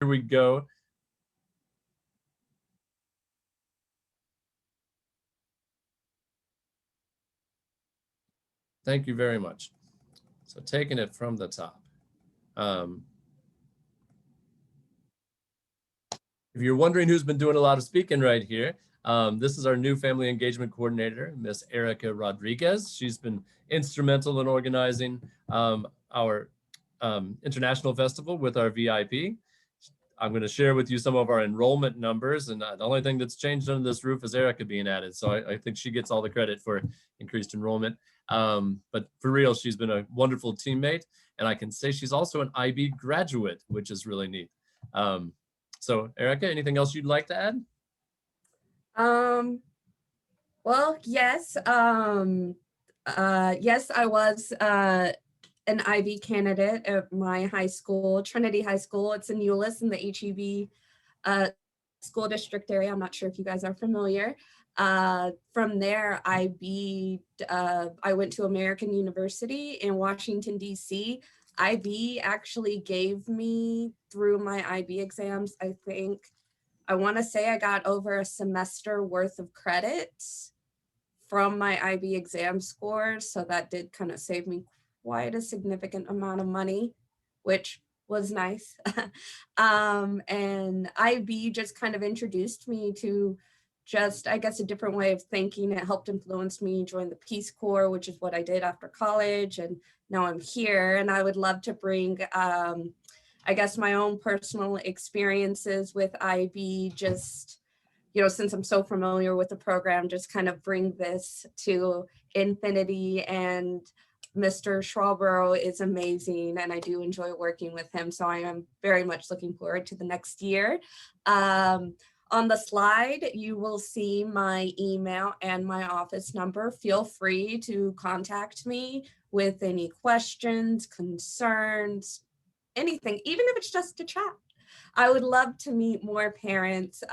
Here we go. Thank you very much. So taking it from the top. If you're wondering who's been doing a lot of speaking right here, this is our new family engagement coordinator, Miss Erica Rodriguez. She's been instrumental in organizing our international festival with our VIP. I'm going to share with you some of our enrollment numbers, and the only thing that's changed under this roof is Erica being added. So I think she gets all the credit for increased enrollment. But for real, she's been a wonderful teammate, and I can say she's also an IB graduate, which is really neat. So Erica, anything else you'd like to add? Well, yes. Yes, I was an IB candidate at my high school, Trinity High School. It's in Euless in the HEB school district area. I'm not sure if you guys are familiar. From there, I went to American University in Washington, D.C. IB actually gave me, through my IB exams, I want to say I got over a semester worth of credits from my IB exam scores. So that did kind of save me quite a significant amount of money, which was nice. And IB just kind of introduced me to just, I guess, a different way of thinking. It helped influence me join the Peace Corps, which is what I did after college. And now I'm here, and I would love to bring, I guess, my own personal experiences with IB, just, you know, since I'm so familiar with the program, just kind of bring this to infinity. And Mr. Schwabro is amazing, and I do enjoy working with him. So I am very much looking forward to the next year. On the slide, you will see my email and my office number. Feel free to contact me with any questions, concerns, anything, even if it's just a chat. I would love to meet more parents.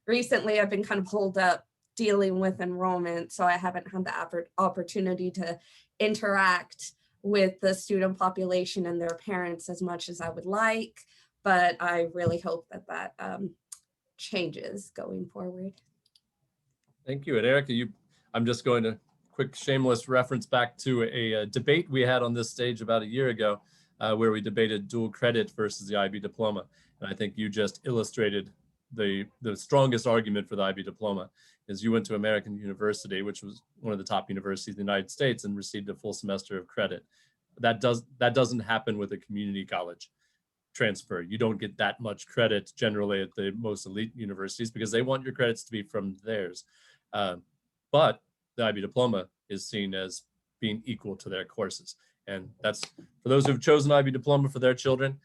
Recently, I've been kind of holed up dealing with enrollment, so I haven't had the opportunity to interact with the student population and their parents as much as I would like, but I really hope that that changes going forward. Thank you. And Erica, I'm just going to quick shameless reference back to a debate we had on this stage about a year ago, where we debated dual credit versus the IB diploma. And I think you just illustrated the strongest argument for the IB diploma. Is you went to American University, which was one of the top universities in the United States, and received a full semester of credit. That doesn't happen with a community college transfer. You don't get that much credit generally at the most elite universities because they want your credits to be from theirs. But the IB diploma is seen as being equal to their courses. And that's, for those who've chosen IB diploma for their children,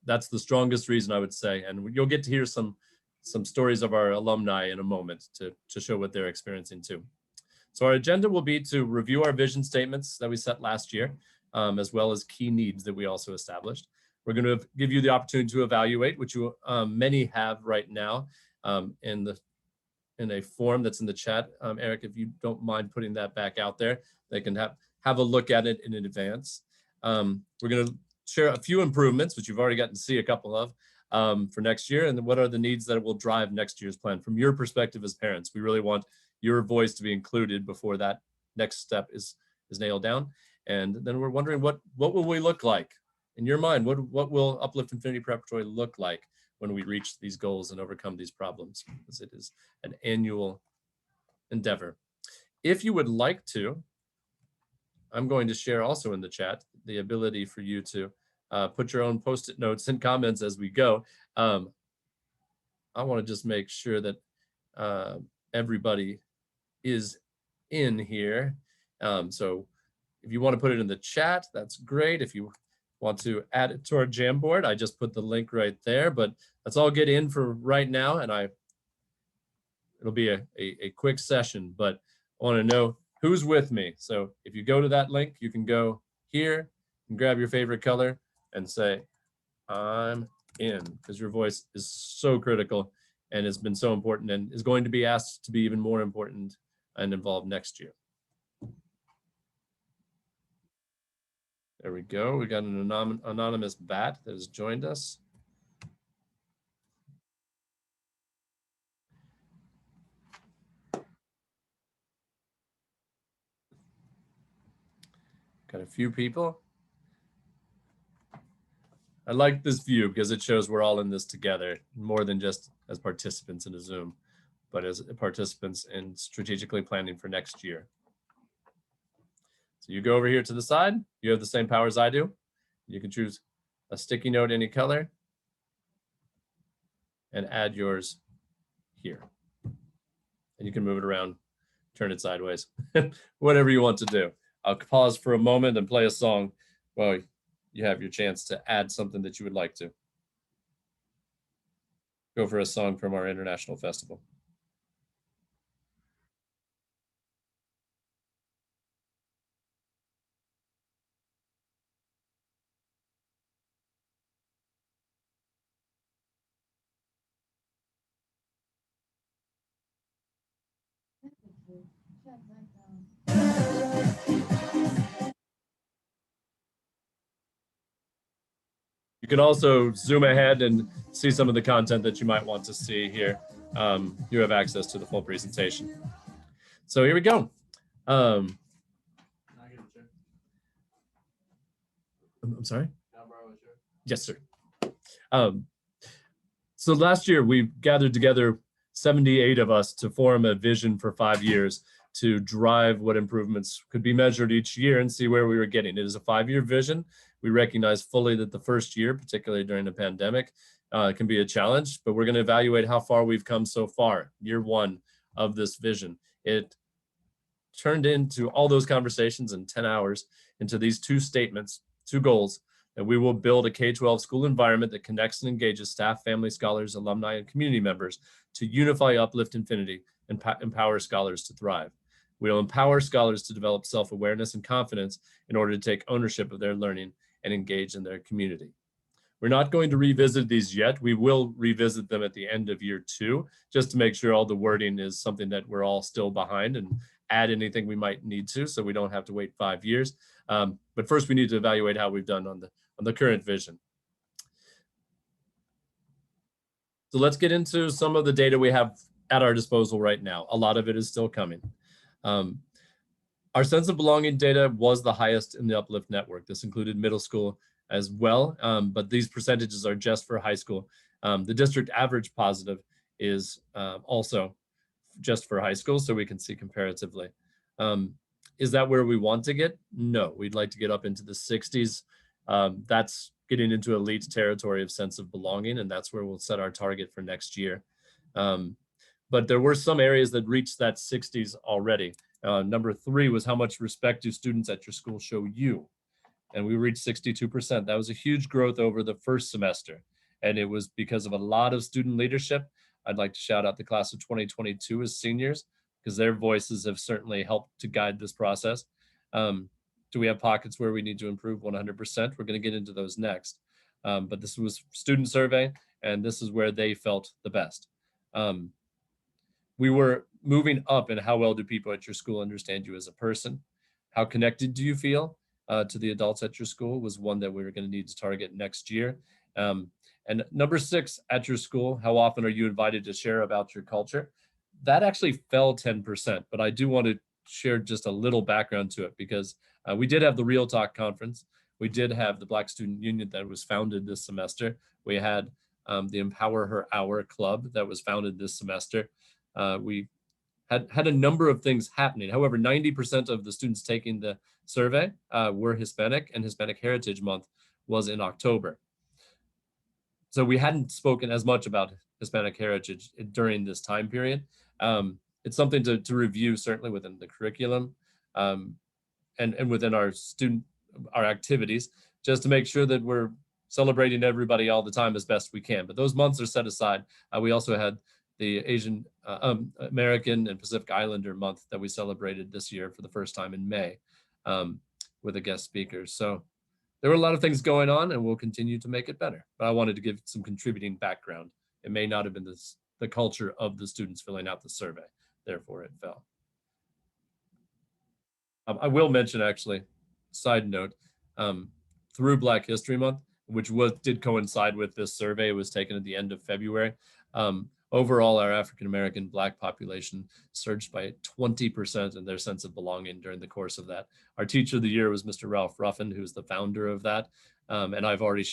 that's the strongest reason, I would say. And you'll get to hear some stories of our alumni in a moment to show what they're experiencing too. So our agenda will be to review our vision statements that we set last year, as well as key needs that we also established. We're going to give you the opportunity to evaluate, which you many have right now in a form that's in the chat. Eric, if you don't mind putting that back out there, they can have a look at it in advance. We're going to share a few improvements, which you've already gotten to see a couple of, for next year, and what are the needs that will drive next year's plan from your perspective as parents. We really want your voice to be included before that next step is nailed down. And then we're wondering what will we look like in your mind? What will Uplift Infinity Preparatory look like when we reach these goals and overcome these problems? Because it is an annual endeavor. If you would like to, I'm going to share also in the chat the ability for you to put your own Post-it notes and comments as we go. I want to just make sure that everybody is in here. So if you want to put it in the chat, that's great. If you want to add it to our Jamboard, I just put the link right there, but let's all get in for right now. And it'll be a quick session, but I want to know who's with me. So if you go to that link, you can go here and grab your favorite color and say, I'm in, because your voice is so critical and has been so important and is going to be asked to be even more important and involved next year. There we go. We got an anonymous bat that has joined us. Got a few people. I like this view because it shows we're all in this together, more than just as participants in a Zoom, but as participants in strategically planning for next year. So you go over here to the side, you have the same power as I do. You can choose a sticky note any color and add yours here. And you can move it around, turn it sideways, whatever you want to do. I'll pause for a moment and play a song while you have your chance to add something that you would like to. Go for a song from our international festival. You can also zoom ahead and see some of the content that you might want to see here. You have access to the full presentation. So here we go. I'm sorry? Yes, sir. So last year we gathered together 78 of us to form a vision for 5 years to drive what improvements could be measured each year and see where we were getting. It is a 5-year vision. We recognize fully that the first year, particularly during the pandemic, can be a challenge, but we're going to evaluate how far we've come so far, year 1 of this vision. It turned into all those conversations in 10 hours into these 2 statements, 2 goals, that we will build a K-12 school environment that connects and engages staff, family, scholars, alumni, and community members to unify, uplift, infinity, and empower scholars to thrive. We'll empower scholars to develop self-awareness and confidence in order to take ownership of their learning and engage in their community. We're not going to revisit these yet. We will revisit them at the end of year 2, just to make sure all the wording is something that we're all still behind and add anything we might need to, so we don't have to wait 5 years. But first we need to evaluate how we've done on the current vision. So let's get into some of the data we have at our disposal right now. A lot of it is still coming. Our sense of belonging data was the highest in the Uplift network. This included middle school as well, but these percentages are just for high school. The district average positive is also just for high school, so we can see comparatively. Is that where we want to get? No, we'd like to get up into the 60s. That's getting into elite territory of sense of belonging, and that's where we'll set our target for next year. But there were some areas that reached that 60s already. Number 3 was how much respect do students at your school show you? And we reached 62%. That was a huge growth over the first semester. And it was because of a lot of student leadership. I'd like to shout out the class of 2022 as seniors, because their voices have certainly helped to guide this process. Do we have pockets where we need to improve? 100%. We're going to get into those next. But this was student survey, and this is where they felt the best. We were moving up in how well do people at your school understand you as a person? How connected do you feel to the adults at your school was one that we were going to need to target next year. And number 6, at your school, how often are you invited to share about your culture? That actually fell 10%, but I do want to share just a little background to it, because we did have the Real Talk conference. We did have the Black Student Union that was founded this semester. We had the Empower Her Hour Club that was founded this semester. We had a number of things happening. However, 90% of the students taking the survey were Hispanic, and Hispanic Heritage Month was in October. So we hadn't spoken as much about Hispanic heritage during this time period. It's something to review, certainly within the curriculum and within our activities, just to make sure that we're celebrating everybody all the time as best we can. But those months are set aside. We also had the Asian American and Pacific Islander month that we celebrated this year for the first time in May with a guest speaker. So there were a lot of things going on, and we'll continue to make it better. But I wanted to give some contributing background. It may not have been the culture of the students filling out the survey, therefore it fell. I will mention, actually, side note, through Black History Month, which did coincide with this survey, it was taken at the end of February. overall, our African-American Black population surged by 20% in their sense of belonging during the course of that. Our teacher of the year was Mr. Ralph Ruffin, who's the founder of that. And I've already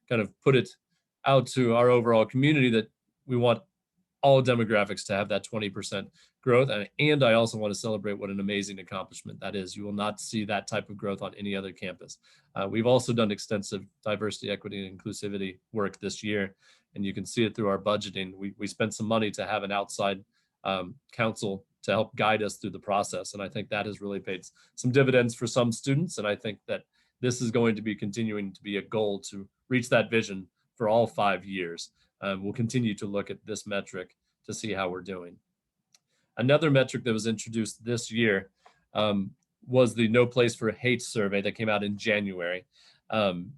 kind of put it out to our overall community that we want all demographics to have that 20% growth. And I also want to celebrate what an amazing accomplishment that is. You will not see that type of growth on any other campus. We've also done extensive diversity, equity, and inclusivity work this year, and you can see it through our budgeting. We spent some money to have an outside counsel to help guide us through the process, and I think that has really paid some dividends for some students, and I think that this is going to be continuing to be a goal to reach that vision for all 5 years. We'll continue to look at this metric to see how we're doing. Another metric that was introduced this year was the No Place for Hate survey that came out in January. And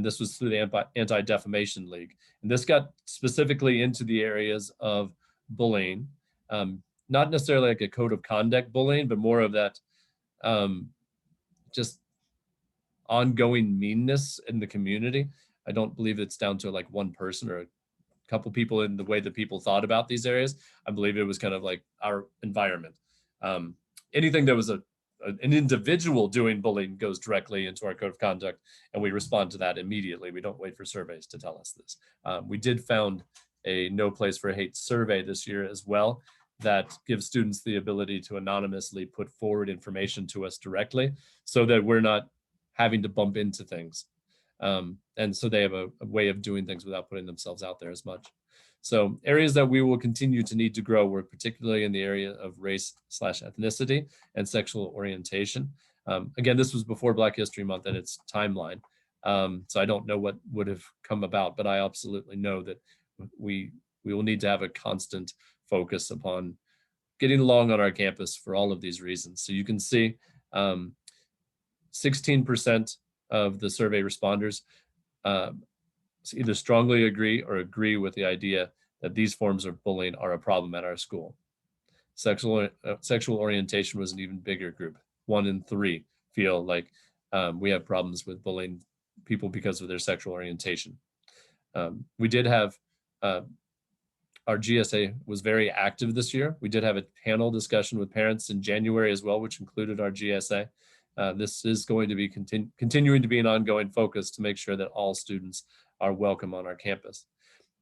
this was through the Anti-Defamation League. And this got specifically into the areas of bullying, not necessarily like a code of conduct bullying, but more of that just ongoing meanness in the community. I don't believe it's down to like one person or a couple people in the way that people thought about these areas. I believe it was kind of like our environment. Anything that was an individual doing bullying goes directly into our code of conduct, and we respond to that immediately. We don't wait for surveys to tell us this. We did found a No Place for Hate survey this year as well that gives students the ability to anonymously put forward information to us directly so that we're not having to bump into things. And so they have a way of doing things without putting themselves out there as much. So areas that we will continue to need to grow were particularly in the area of race/ethnicity and sexual orientation. Again, this was before Black History Month and its timeline. So I don't know what would have come about, but I absolutely know that we will need to have a constant focus upon getting along on our campus for all of these reasons. So you can see 16% of the survey responders either strongly agree or agree with the idea that these forms of bullying are a problem at our school. Sexual orientation was an even bigger group. 1 in 3 feel like we have problems with bullying people because of their sexual orientation. We did have, our GSA was very active this year. We did have a panel discussion with parents in January as well, which included our GSA. This is going to be continuing to be an ongoing focus to make sure that all students are welcome on our campus.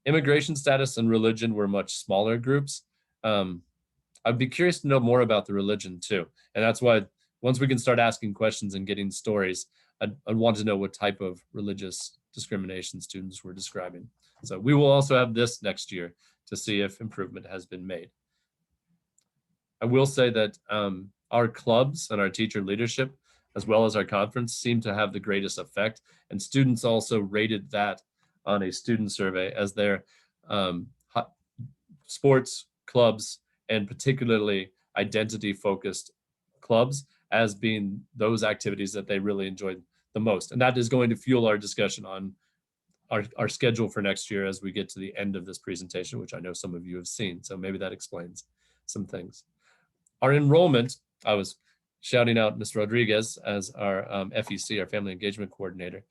Immigration status and religion were much smaller groups. I'd be curious to know more about the religion too. And that's why once we can start asking questions and getting stories, I'd want to know what type of religious discrimination students were describing. So we will also have this next year to see if improvement has been made. I will say that our clubs and our teacher leadership, as well as our conference, seem to have the greatest effect. And students also rated that on a student survey as their sports clubs and particularly identity-focused clubs as being those activities that they really enjoyed the most. And that is going to fuel our discussion on our schedule for next year as we get to the end of this presentation, which I know some of you have seen. So maybe that explains some things. Our enrollment, I was shouting out Ms. Rodriguez as our FEC, our Family Engagement Coordinator.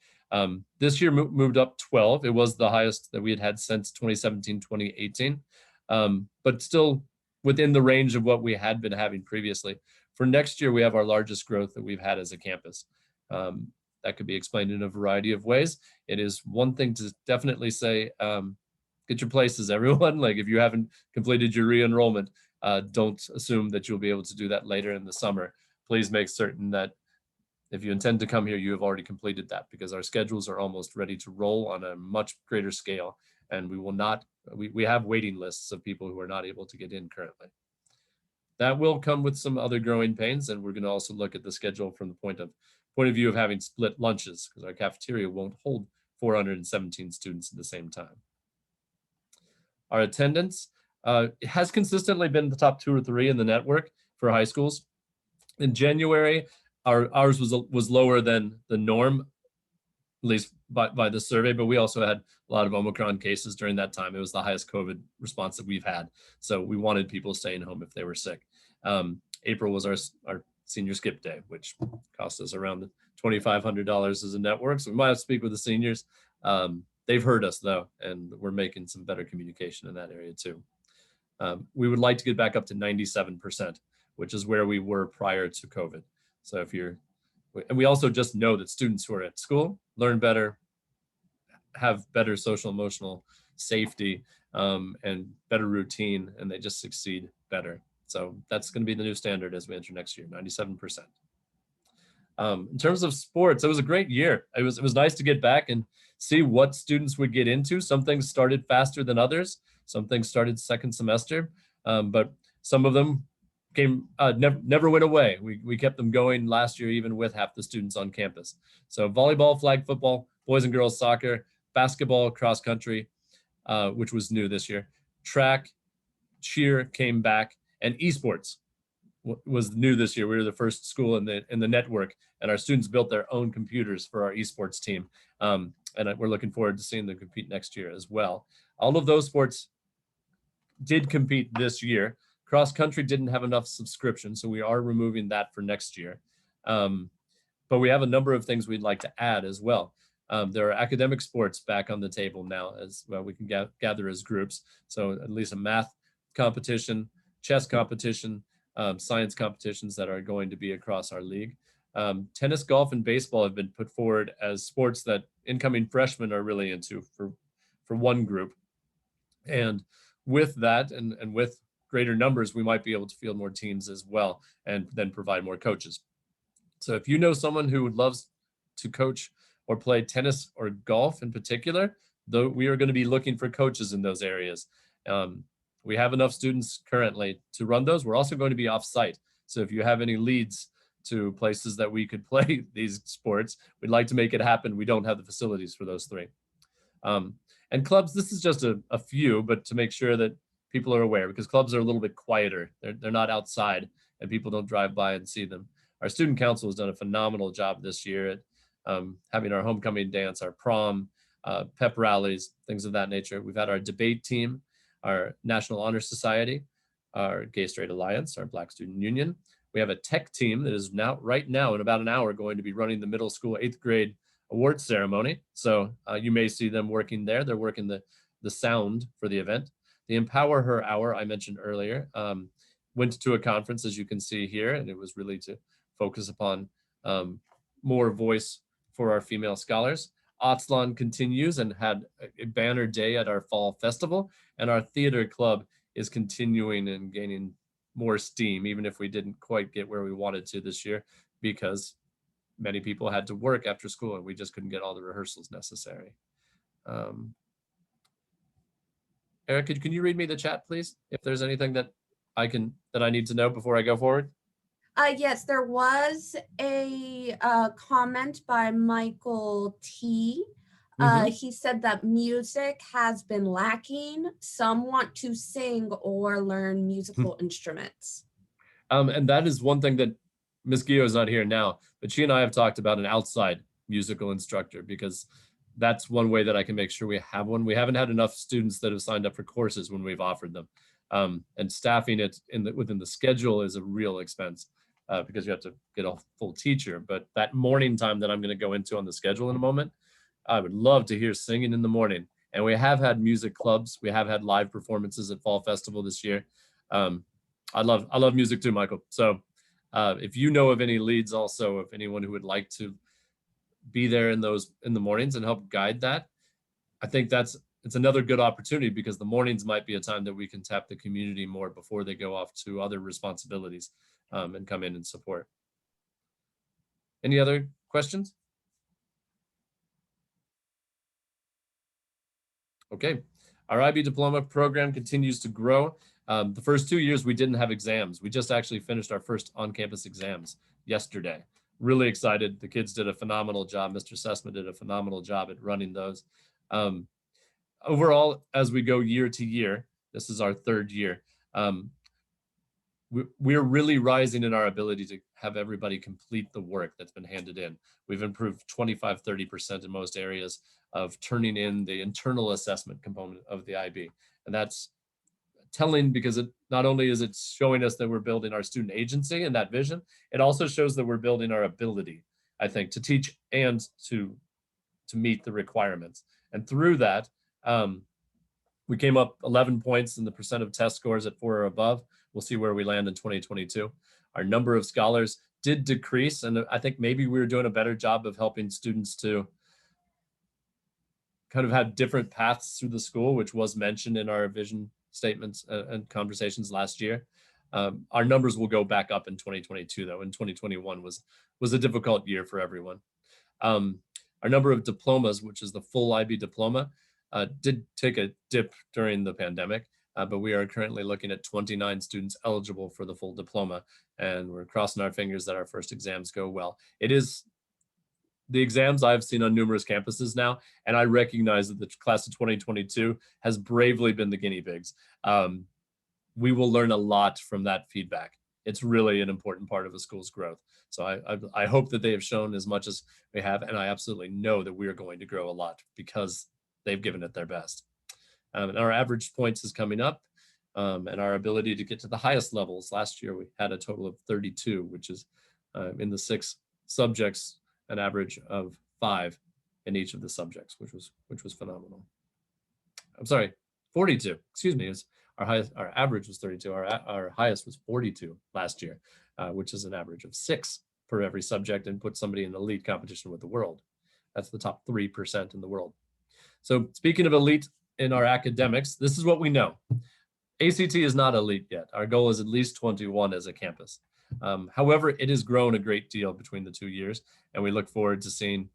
This year moved up 12. It was the highest that we had since 2017, 2018, but still within the range of what we had been having previously. For next year, we have our largest growth that we've had as a campus. That could be explained in a variety of ways. It is one thing to definitely say, get your places, everyone. Like if you haven't completed your re-enrollment, don't assume that you'll be able to do that later in the summer. Please make certain that if you intend to come here, you have already completed that because our schedules are almost ready to roll on a much greater scale. And we will not, we have waiting lists of people who are not able to get in currently. That will come with some other growing pains. And we're going to also look at the schedule from the point of view of having split lunches because our cafeteria won't hold 417 students at the same time. Our attendance has consistently been the top 2 or 3 in the network for high schools. In January, ours was lower than the norm, at least by the survey, but we also had a lot of Omicron cases during that time. It was the highest COVID response that we've had. So we wanted people staying home if they were sick. April was our senior skip day, which cost us around $2,500 as a network. So we might have to speak with the seniors. They've heard us though, and we're making some better communication in that area too. We would like to get back up to 97%, which is where we were prior to COVID. So and we also just know that students who are at school learn better, have better social emotional safety, and better routine, and they just succeed better. So that's going to be the new standard as we enter next year, 97%. In terms of sports, it was a great year. It was nice to get back and see what students would get into. Some things started faster than others. Some things started second semester, but some of them never went away. We kept them going last year, even with half the students on campus. So volleyball, flag football, boys and girls soccer, basketball, cross country, which was new this year, track, cheer came back, and esports was new this year. We were the first school in the network, and our students built their own computers for our esports team. And we're looking forward to seeing them compete next year as well. All of those sports did compete this year. Cross country didn't have enough subscriptions, so we are removing that for next year. But we have a number of things we'd like to add as well. There are academic sports back on the table now as well. We can gather as groups. So at least a math competition, chess competition, science competitions that are going to be across our league. Tennis, golf, and baseball have been put forward as sports that incoming freshmen are really into for one group. And with that and with greater numbers, we might be able to field more teams as well and then provide more coaches. So if you know someone who loves to coach or play tennis or golf in particular, though we are going to be looking for coaches in those areas. We have enough students currently to run those. We're also going to be off-site. So if you have any leads to places that we could play these sports, we'd like to make it happen. We don't have the facilities for those three. And clubs, this is just a few, but to make sure that people are aware, because clubs are a little bit quieter. They're not outside and people don't drive by and see them. Our student council has done a phenomenal job this year at having our homecoming dance, our prom, pep rallies, things of that nature. We've had our debate team, our National Honor Society, our Gay Straight Alliance, our Black Student Union. We have a tech team that is right now in about an hour going to be running the middle school 8th grade awards ceremony. So you may see them working there. They're working the sound for the event. The Empower Her Hour I mentioned earlier went to a conference, as you can see here, and it was really to focus upon more voice for our female scholars. Atzlan continues and had a banner day at our fall festival, and our theater club is continuing and gaining more steam, even if we didn't quite get where we wanted to this year, because many people had to work after school and we just couldn't get all the rehearsals necessary. Erica, can you read me the chat, please? If there's anything that I need to know before I go forward? Yes, there was a comment by Michael T. He said that music has been lacking. Some want to sing or learn musical instruments. And that is one thing that Ms. Gio is not here now, but she and I have talked about an outside musical instructor, because that's one way that I can make sure we have one. We haven't had enough students that have signed up for courses when we've offered them. And staffing it within the schedule is a real expense because you have to get a full teacher. But that morning time that I'm going to go into on the schedule in a moment, I would love to hear singing in the morning. And we have had music clubs. We have had live performances at Fall Festival this year. I love music too, Michael. So if you know of any leads also, if anyone who would like to be there in the mornings and help guide that, I think it's another good opportunity, because the mornings might be a time that we can tap the community more before they go off to other responsibilities and come in and support. Any other questions? Okay, our IB diploma program continues to grow. The first 2 years we didn't have exams. We just actually finished our first on-campus exams yesterday. Really excited. The kids did a phenomenal job. Mr. Sessman did a phenomenal job at running those. Overall, as we go year to year, this is our third year, we're really rising in our ability to have everybody complete the work that's been handed in. We've improved 25, 30% in most areas of turning in the internal assessment component of the IB. And that's telling, because it not only is it showing us that we're building our student agency and that vision, it also shows that we're building our ability, I think, to teach and to meet the requirements. And through that, We came up 11 points in the percent of test scores at 4 or above. We'll see where we land in 2022. Our number of scholars did decrease, and I think maybe we were doing a better job of helping students to kind of have different paths through the school, which was mentioned in our vision statements and conversations last year. Our numbers will go back up in 2022, though. In 2021 was a difficult year for everyone. Our number of diplomas, which is the full IB diploma, did take a dip during the pandemic, but we are currently looking at 29 students eligible for the full diploma, and we're crossing our fingers that our first exams go well. It is the exams I've seen on numerous campuses now, and I recognize that the class of 2022 has bravely been the guinea pigs. We will learn a lot from that feedback. It's really an important part of a school's growth. So I hope that they have shown as much as we have, and I absolutely know that we are going to grow a lot because they've given it their best. And our average points is coming up, and our ability to get to the highest levels. Last year, we had a total of 32, which is in the 6 subjects, an average of 5 in each of the subjects, which was phenomenal. I'm sorry, 42. Excuse me. Our average was 32. Our highest was 42 last year, which is an average of 6 for every subject, and put somebody in elite competition with the world. That's the top 3% in the world. So speaking of elite in our academics, this is what we know. ACT is not elite yet. Our goal is at least 21 as a campus. However, it has grown a great deal between the 2 years, and we look forward to seeing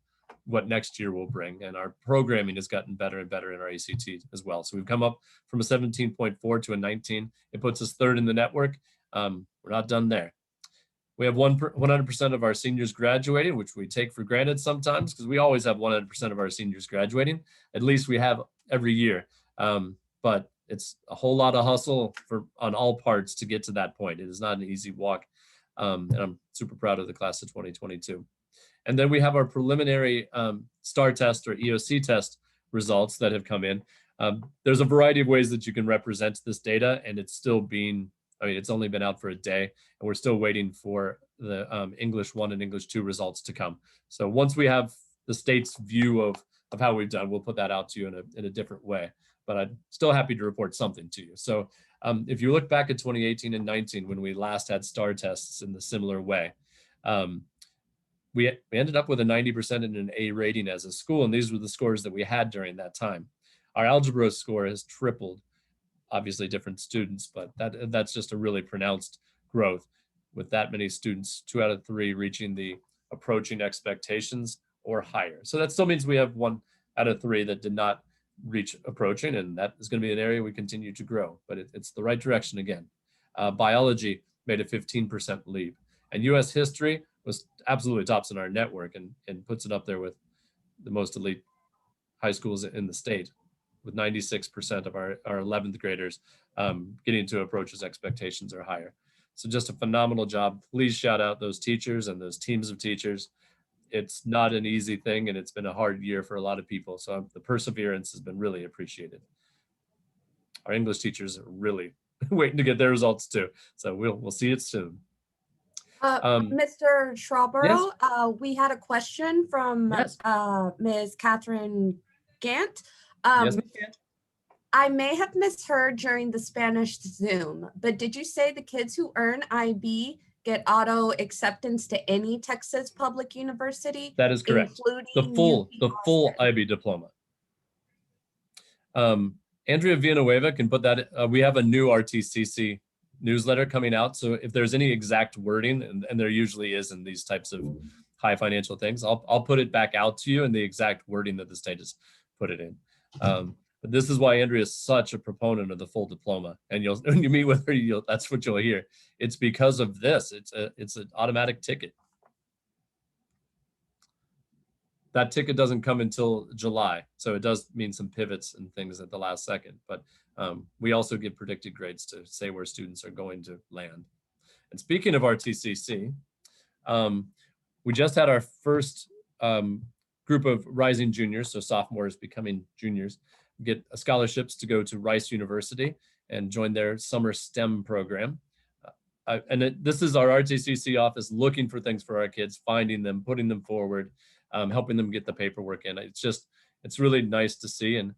what next year will bring. And our programming has gotten better and better in our ACT as well. So we've come up from a 17.4 to a 19. It puts us 3rd in the network. We're not done there. We have 100% of our seniors graduating, which we take for granted sometimes because we always have 100% of our seniors graduating. At least we have every year. But it's a whole lot of hustle on all parts to get to that point. It is not an easy walk. And I'm super proud of the class of 2022. And then we have our preliminary STAR test or EOC test results that have come in. There's a variety of ways that you can represent this data, and it's still being, it's only been out for a day, and we're still waiting for the English 1 and English 2 results to come. So once we have the state's view of how we've done, we'll put that out to you in a different way. But I'm still happy to report something to you. So if you look back at 2018 and 19, when we last had STAR tests in the similar way, we ended up with a 90% and an A rating as a school, and these were the scores that we had during that time. Our algebra score has tripled, obviously different students, but that's just a really pronounced growth with that many students, 2 out of 3 reaching the approaching expectations or higher. So that still means we have 1 out of 3 that did not reach approaching, and that is going to be an area we continue to grow, but it's the right direction again. Biology made a 15% leap, and US history was absolutely tops in our network and puts it up there with the most elite high schools in the state, with 96% of our 11th graders getting to approach as expectations or higher. So just a phenomenal job. Please shout out those teachers and those teams of teachers. It's not an easy thing, and it's been a hard year for a lot of people. So the perseverance has been really appreciated. Our English teachers are really waiting to get their results too. So we'll see it soon. Mr. Schraubero, yes. We had a question from Yes. Ms. Catherine Gant. Yes, Ms. Gant. I may have misheard during the Spanish Zoom, but did you say the kids who earn IB get auto acceptance to any Texas public university? That is correct. Including the full IB diploma. Andrea Villanueva can put that. We have a new RTCC newsletter coming out. So if there's any exact wording, and there usually is in these types of high financial things, I'll put it back out to you in the exact wording that the state has put it in. But this is why Andrea is such a proponent of the full diploma. And when you meet with her, that's what you'll hear. It's because of this. It's an automatic ticket. That ticket doesn't come until July. So it does mean some pivots and things at the last second. But we also give predicted grades to say where students are going to land. And speaking of RTCC, we just had our first group of rising juniors, so sophomores becoming juniors, get scholarships to go to Rice University and join their summer STEM program. This is our RTCC office looking for things for our kids, finding them, putting them forward, helping them get the paperwork in. It's really nice to see. And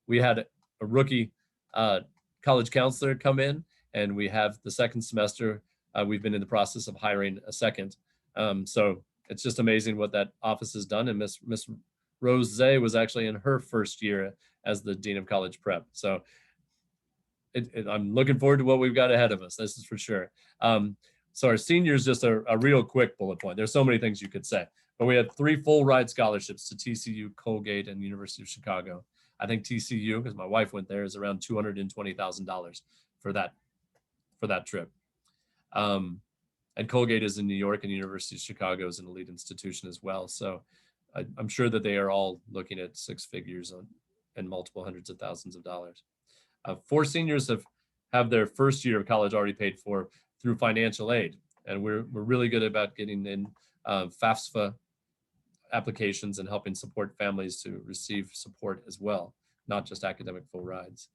we had a rookie college counselor come in, and we have the second semester. We've been in the process of hiring a second. So it's just amazing what that office has done. And Miss Rose Zay was actually in her first year as the Dean of College Prep. So I'm looking forward to what we've got ahead of us. This is for sure. So our seniors, just a real quick bullet point. There's so many things you could say, but we had 3 full ride scholarships to TCU, Colgate, and University of Chicago. I think TCU, because my wife went there, is around $220,000 for that trip. And Colgate is in New York, and University of Chicago is an elite institution as well. So I'm sure that they are all looking at 6 figures and multiple hundreds of thousands of dollars. 4 seniors have their first year of college already paid for through financial aid, and we're really good about getting in FAFSA applications and helping support families to receive support as well, not just academic full rides.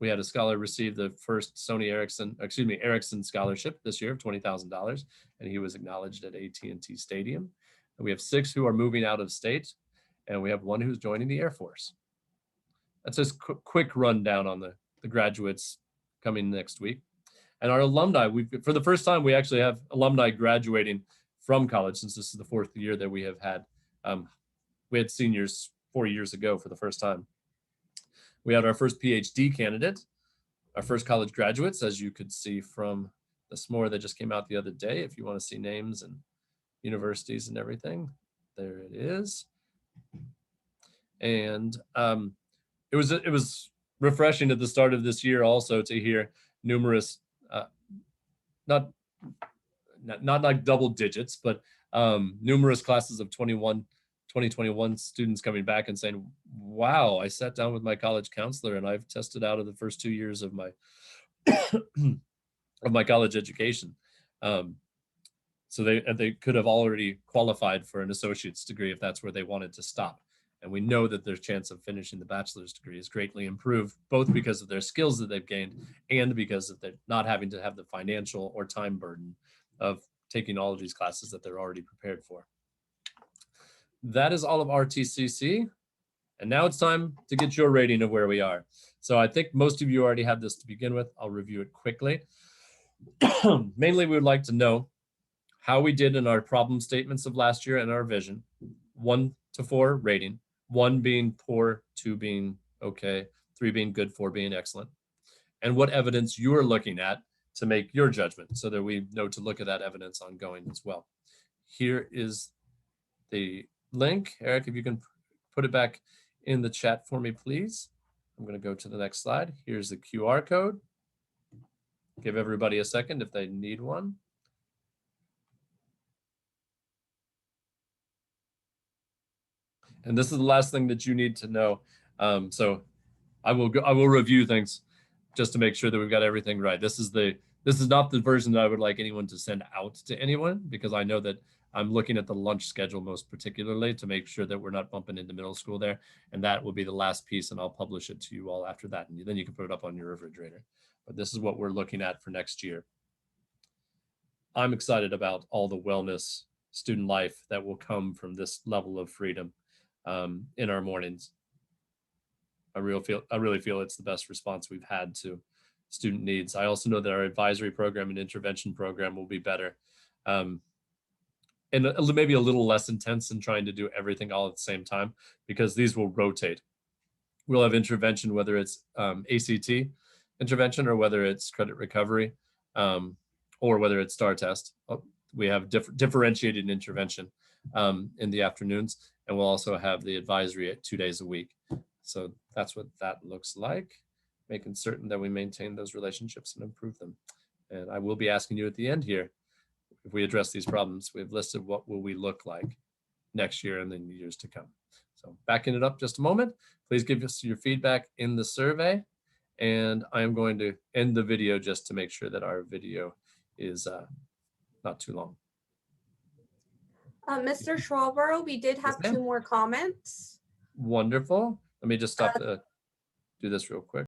We had a scholar receive the first Erickson scholarship this year of $20,000, and he was acknowledged at AT&T Stadium. And we have 6 who are moving out of state, and we have 1 who's joining the Air Force. That's just a quick rundown on the graduates coming next week. And our alumni, for the first time, we actually have alumni graduating from college, since this is the 4th year that we have had. We had seniors 4 years ago for the first time. We had our first PhD candidate, our first college graduates, as you could see from the SMORE that just came out the other day. If you want to see names and universities and everything, there it is. And it was refreshing at the start of this year also to hear numerous, not like double digits, but numerous classes of 2021 students coming back and saying, wow, I sat down with my college counselor and I've tested out of the first 2 years of my of my college education. So they could have already qualified for an associate's degree if that's where they wanted to stop. And we know that their chance of finishing the bachelor's degree is greatly improved, both because of their skills that they've gained and because of they're not having to have the financial or time burden of taking all of these classes that they're already prepared for. That is all of RTCC. And now it's time to get your rating of where we are. So I think most of you already have this to begin with. I'll review it quickly. Mainly, we would like to know how we did in our problem statements of last year and our vision. 1 to 4 rating, 1 being poor, 2 being okay, 3 being good, 4 being excellent. And what evidence you are looking at to make your judgment so that we know to look at that evidence ongoing as well. Here is the link. Eric, if you can put it back in the chat for me, please. I'm going to go to the next slide. Here's the QR code. Give everybody a second if they need one. And this is the last thing that you need to know. So I will review things just to make sure that we've got everything right. This is not the version that I would like anyone to send out to anyone, because I know that I'm looking at the lunch schedule most particularly to make sure that we're not bumping into middle school there. And that will be the last piece, and I'll publish it to you all after that. And then you can put it up on your refrigerator. But this is what we're looking at for next year. I'm excited about all the wellness student life that will come from this level of freedom in our mornings. I really feel it's the best response we've had to student needs. I also know that our advisory program and intervention program will be better. And maybe a little less intense in trying to do everything all at the same time, because these will rotate. We'll have intervention, whether it's ACT intervention or whether it's credit recovery or whether it's STAR test. We have differentiated intervention in the afternoons, and we'll also have the advisory at 2 days a week. So that's what that looks like, making certain that we maintain those relationships and improve them. And I will be asking you at the end here, if we address these problems, we've listed what will we look like next year and then years to come. So backing it up just a moment, please give us your feedback in the survey. And I am going to end the video just to make sure that our video is not too long. Mr. Schwalborough, we did have 2 more comments. Wonderful. Let me just stop to do this real quick.